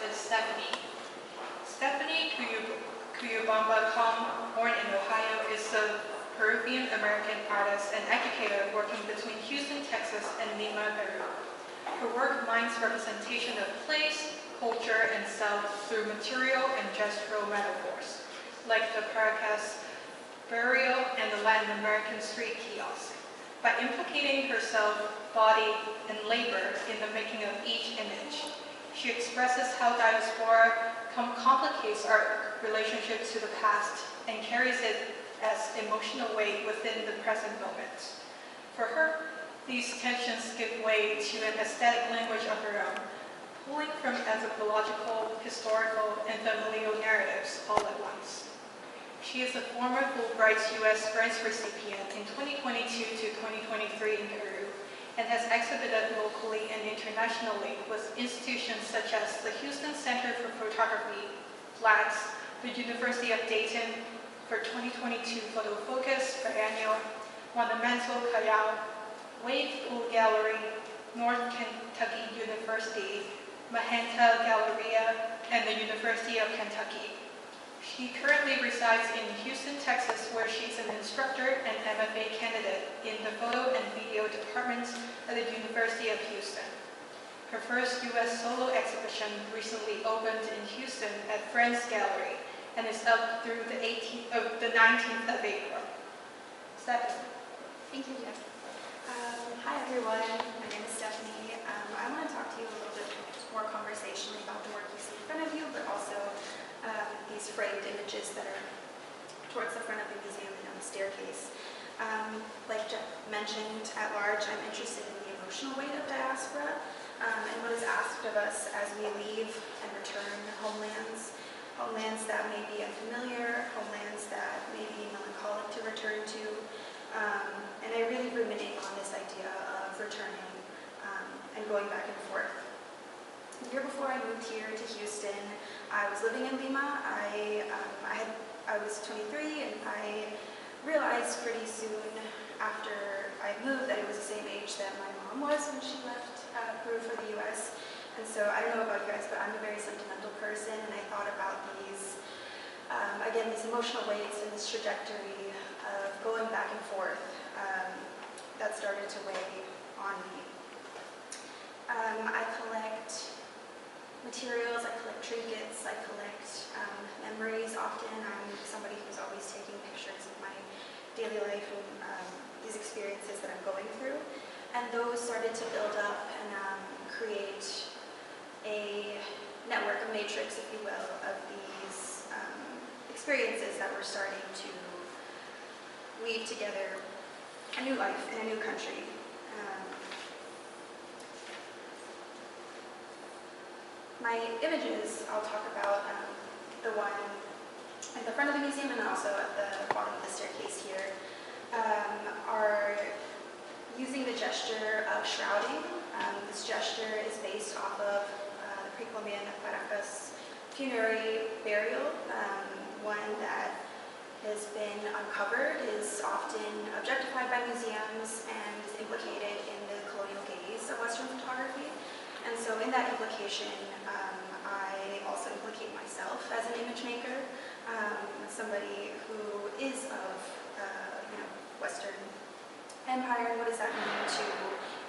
is Stephanie. Stephanie Cuyubamba Kong, born in Ohio, is a Peruvian-American artist and educator working between Houston, Texas, and Lima, Peru. Her work mines representation of place, culture, and self through material and gestural metaphors, like the Paracas burial and the Latin American street kiosk. By implicating herself, body, and labor in the making of each image, she expresses how diaspora complicates our relationship to the past and carries it as emotional weight within the present moment. For her, these tensions give way to an aesthetic language of her own, pulling from anthropological, historical, and familial narratives all at once. She is a former Fulbright U.S. grants recipient in 2022 to 2023 in Peru, and has exhibited locally and internationally with institutions such as the Houston Center for Photography, FLAGS, the University of Dayton for 2022 Photo Focus Biennial, Monumental Callao, Wave Pool Gallery, North Kentucky University, Mahanta Galleria, and the University of Kentucky. She currently resides in Houston, Texas, where she's an instructor and MFA candidate in the photo and video departments at the University of Houston. Her first U.S. solo exhibition recently opened in Houston at Friends Gallery and is up through the 19th of April. Stephanie. Thank you, Jeff. Hi, everyone. My name is Stephanie. I want to talk to you a little bit more conversationally about the work you see in front of you, but also these framed images that are towards the front of the museum and on the staircase. Like Jeff mentioned, at large, I'm interested in the emotional weight of diaspora and what is asked of us as we leave and return homelands that may be unfamiliar, homelands that may be melancholic to return to. And I really ruminate on this idea of returning and going back and forth. The year before I moved here to Houston, I was living in Lima. I was 23, and I realized pretty soon after I moved that it was the same age that my mom was when she left Peru for the U.S. And so I don't know about you guys, but I'm a very sentimental person, and I thought about these, again, these emotional weights and this trajectory of going back and forth that started to weigh on me. I collect materials, I collect trinkets, I collect memories. Often I'm somebody who's always taking pictures of my daily life and these experiences that I'm going through. And those started to build up and create a network, a matrix, if you will, of these experiences that were starting to weave together a new life in a new country. My images, I'll talk about the one at the front of the museum and also at the bottom of the staircase here, are using the gesture of shrouding. This gesture is based off of the pre-columbian Paracas funerary burial, one that has been uncovered, is often objectified by museums, and is implicated in the colonial gaze of Western photography. And so in that implication, I also implicate myself as an image maker, somebody who is of Western empire, and what does that mean to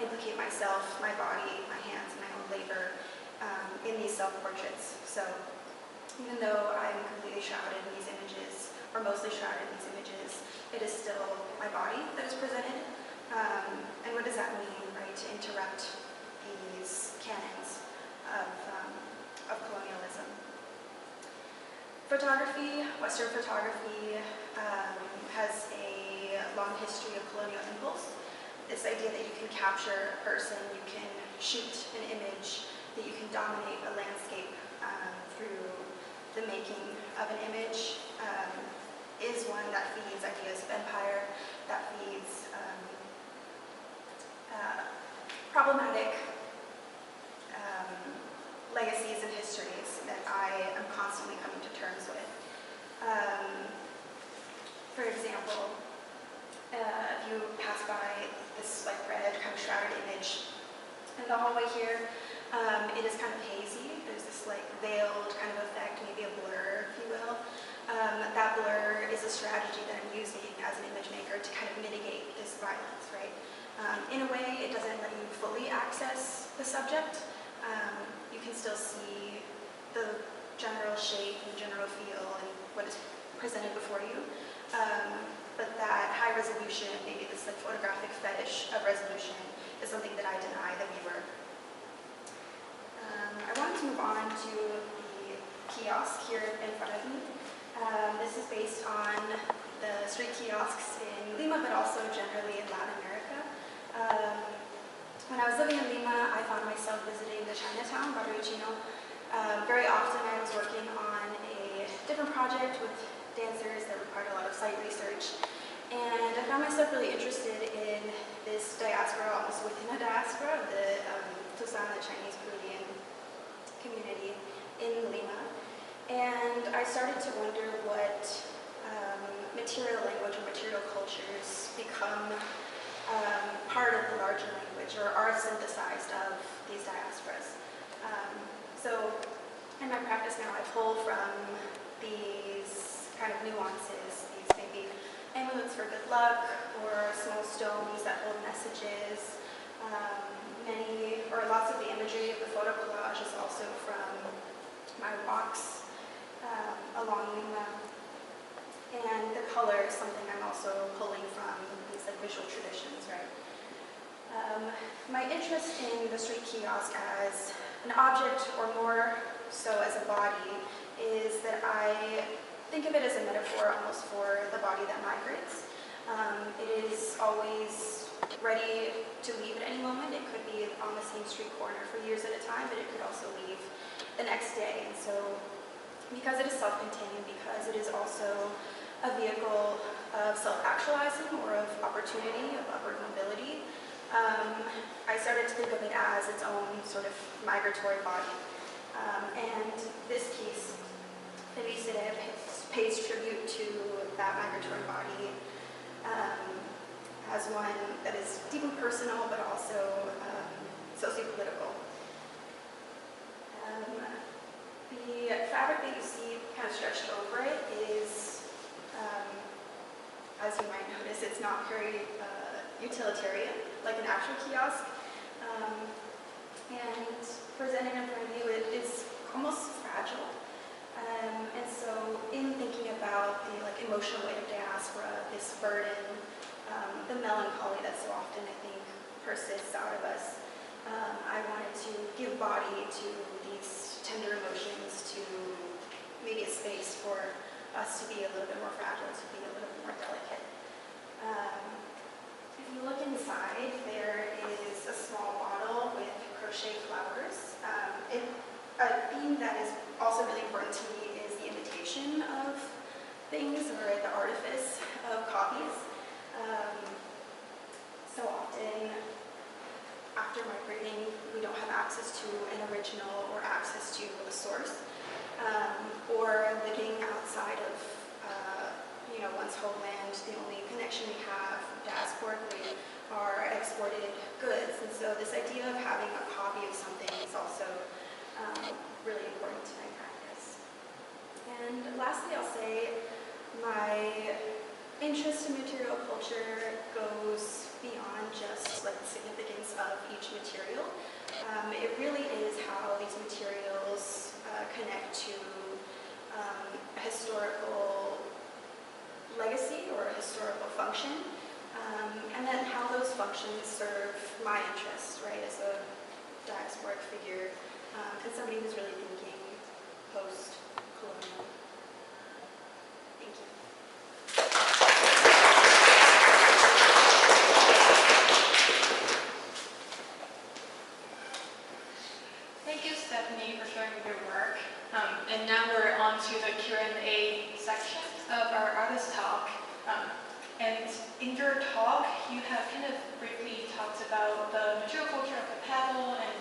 implicate myself, my body, my hands, my own labor in these self-portraits. So even though I'm completely shrouded in these images, or mostly shrouded in these images, it is still my body that is presented. And what does that mean, right, to interrupt these canons of colonialism? Photography, Western photography, has a long history of colonial impulse. This idea that you can capture a person, you can shoot an image, that you can dominate a landscape through the making of an image, is one that feeds ideas of empire, that feeds problematic legacies and histories that I am constantly coming to terms with. For example, if you pass by this like red kind of shrouded image in the hallway here, It is kind of hazy. There's this like veiled kind of effect, maybe a blur, if you will. That blur is a strategy that I'm using as an image maker to kind of mitigate this violence, right? In a way, it doesn't let you fully access the subject. You can still see the general shape and general feel and what is presented before you. But that high resolution, maybe this like photographic fetish of resolution, is something that I deny the viewer. I wanted to move on to the kiosk here in front of me. This is based on the street kiosks in Lima, but also generally in Latin America. When I was living in Lima, I found myself visiting the Chinatown, Barrio Chino. Very often I was working on a different project with dancers that required a lot of site research. And I found myself really interested in this diaspora, almost within a diaspora, the Tucson, the Chinese Peruvian community in Lima. And I started to wonder what material language or material cultures become part of the larger language or are synthesized of these diasporas. So in my practice now, I pull from these kind of nuances, these maybe amulets for good luck or small stones that hold messages. Lots of the imagery of the photo collage is also from my walks along Lima. And the color is something I'm also pulling from these like visual traditions, right? My interest in the street kiosk as an object, or more so as a body, is that I think of it as a metaphor almost for the body that migrates. It is always ready to leave at any moment. It could be on the same street corner for years at a time, but it could also leave the next day. And so because it is self-contained, because it is also a vehicle of self-actualizing or of opportunity, of upward mobility, I started to think of it as its own sort of migratory body. And this piece, Thesis, pays tribute to that migratory body as one that is deeply personal, but also socio-political. The fabric that you see kind of stretched over it is, as you might notice, it's not very utilitarian, like an actual kiosk. And presented in front of you, it is almost fragile. And so in thinking about the like emotional weight of diaspora, this burden, the melancholy that so often I think persists out of us, I wanted to give body to these tender emotions, to maybe a space for us to be a little bit more fragile, to be a little bit more delicate. If you look inside, there is a small bottle with crochet flowers. A theme that is also really important to me is the imitation of things, or the artifice of copies. So often, after migrating, we don't have access to an original or access to a source, or living outside of one's homeland. The only connection we have diasporically are exported goods, and so this idea of having a copy of something is also really important to my practice. And lastly, I'll say my interest in material culture goes beyond just like the significance of each material. It really is how these materials connect to a historical legacy or a historical function, and then how those functions serve my interests, right, as a diasporic figure, and somebody who's really thinking post-colonial. Thank you. Thank you, Stephanie, for sharing your work. And now we're on to the Q&A section of our artist talk. And in your talk, you have kind of briefly talked about the material culture of the paddle, and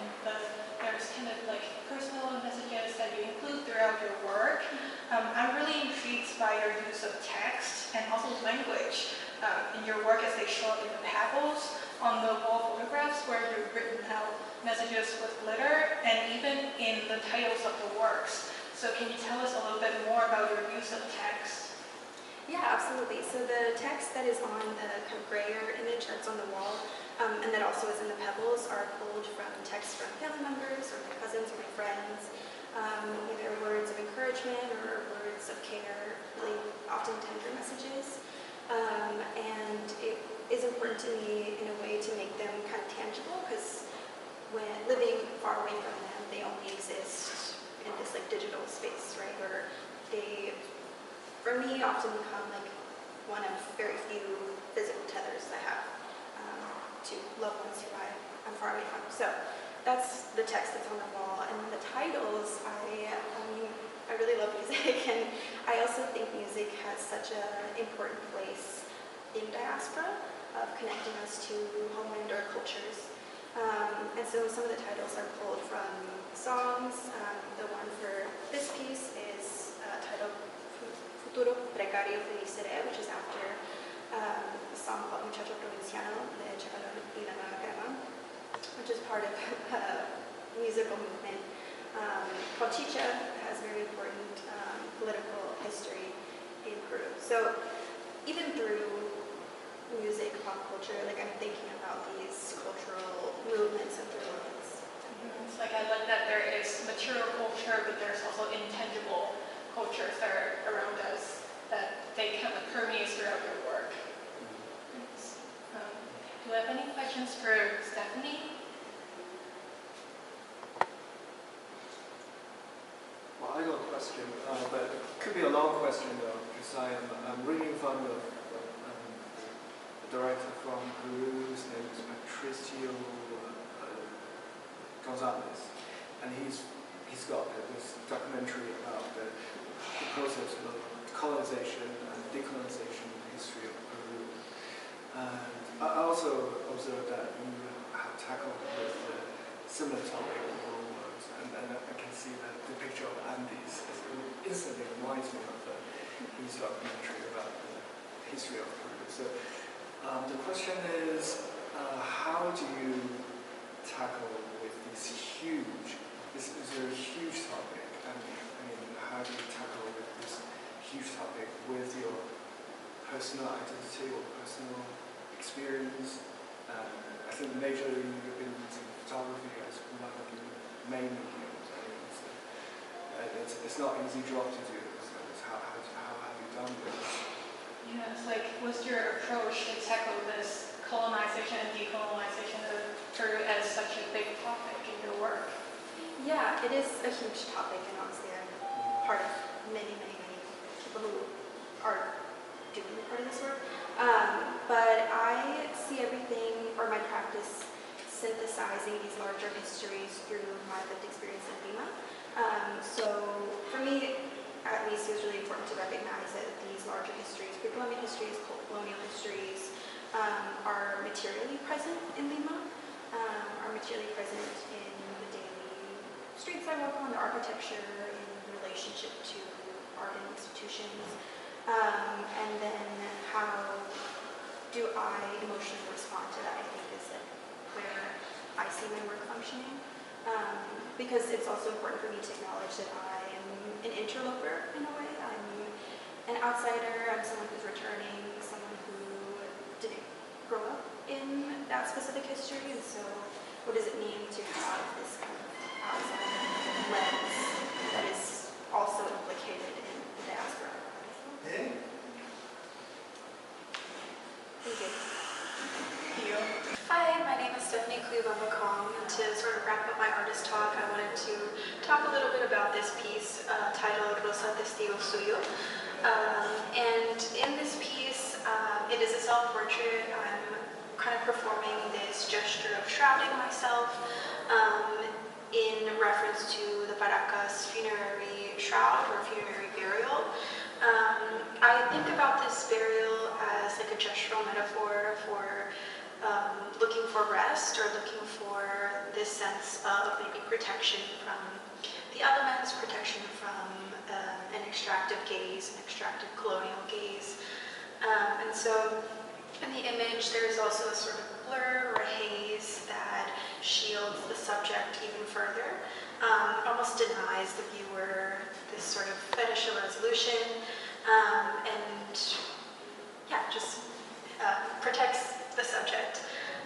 there's kind of like personal messages that you include throughout your work. I'm really intrigued by your use of text and also language. in your work as they show up in the pebbles on the wall photographs where you've written out messages with glitter, and even in the titles of the works. So can you tell us a little bit more about your use of text? Yeah, absolutely. So the text that is on the kind of grayer image that's on the wall, and that also is in the pebbles, are pulled from texts from family members or my cousins or my friends, either words of encouragement or words of care, really often tender messages. And it is important to me in a way to make them kind of tangible, because when living far away from them, they only exist in this like digital space, right? Or they, for me, often become like one of very few physical tethers I have to loved ones who I'm far away from. So that's the text that's on the wall. And then the titles, I really love music, and I also think music has such an important place in diaspora of connecting us to homeland or cultures. And so some of the titles are pulled from songs. The one for this piece is titled Futuro Precario Feliz Seré, which is after the song called Muchacho Provinciano de Lima, which is part of a musical movement. Called Chicha, has very important political history in Peru. So even through music, pop culture, like I'm thinking about these cultural movements and throughs. It's like I like that there is material culture, but there's also intangible cultures that are around us that they kind of permeate throughout your work. Do you have any questions for Stephanie? Well, I got a question, but it could be a long question though, because I'm really fond of the director from Peru. His name is Patricio Gonzalez, and he's got this documentary about the process of colonization and decolonization in the history of Peru. And I also observed that you have tackled with a similar topic in your own works, and I can see that the picture of Andes instantly reminds me of his documentary about the history of Peru. So the question is, how do you tackle with this huge, this is a huge topic, and I mean, how do you tackle with this huge topic with your personal identity or personal experience? I think majorly you've been using photography as one of your main mediums. I mean, it's not an easy job to do. So how have you done this? Yeah, it's like, what's your approach to tackle this colonization and decolonization of Peru as such a big topic in your work? Yeah, it is a huge topic, and honestly, I'm part of many people who are doing part of this work. But I see everything, or my practice, synthesizing these larger histories through my lived experience in Lima. So for me, at least, it was really important to recognize that these larger histories, pre-columbian histories, colonial histories, are materially present in Lima, are materially present in the daily streets I walk on, the architecture, in relationship to art and institutions, and then how do I emotionally respond to that, I think is like where I see my work functioning. Because it's also important for me to acknowledge that I am an interloper in a way. I'm an outsider, I'm someone who's returning, someone who didn't grow up in that specific history, and so what does it mean to have this kind of outside lens that is also implicated in the diaspora? Yeah. Thank you. Thank you. Hi, my name is Cuyubamba Kong, and to sort of wrap up my artist talk, I wanted to talk a little bit about this piece titled Rosa Testigo Suyo. And in this piece, it is a self-portrait. I'm kind of performing this gesture of shrouding myself in reference to the Paracas funerary shroud or funerary burial. I think about this burial as like a gestural metaphor for looking for rest, or looking for this sense of maybe protection from the elements, protection from an extractive gaze, an extractive colonial gaze. And so In the image, there is also a sort of blur or a haze that shields the subject even further, almost denies the viewer this sort of fetish or resolution, and yeah, just protects the subject.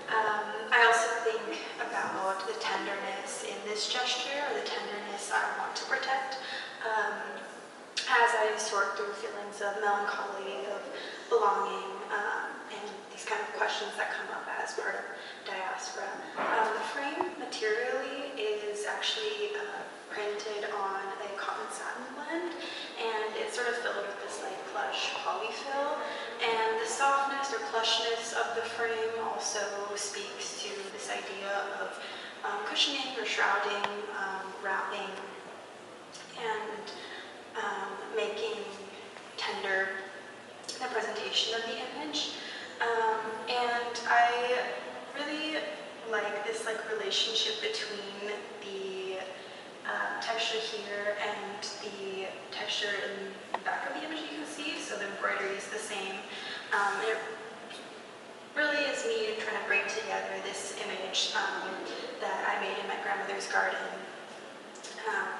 I also think about the tenderness in this gesture, or the tenderness I want to protect, as I sort through feelings of melancholy, of belonging, and these kind of questions that come up as part of diaspora. The frame materially is actually printed on a cotton satin blend, and it's sort of filled with this like plush polyfill. And the softness or plushness of the frame also speaks to this idea of cushioning or shrouding, wrapping, and making tender the presentation of the image. And I really like this relationship between the texture here and the texture in the back of the image you can see. So the embroidery is the same. It really is me trying to bring together this image that I made in my grandmother's garden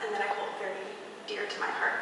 and that I hold very dear to my heart.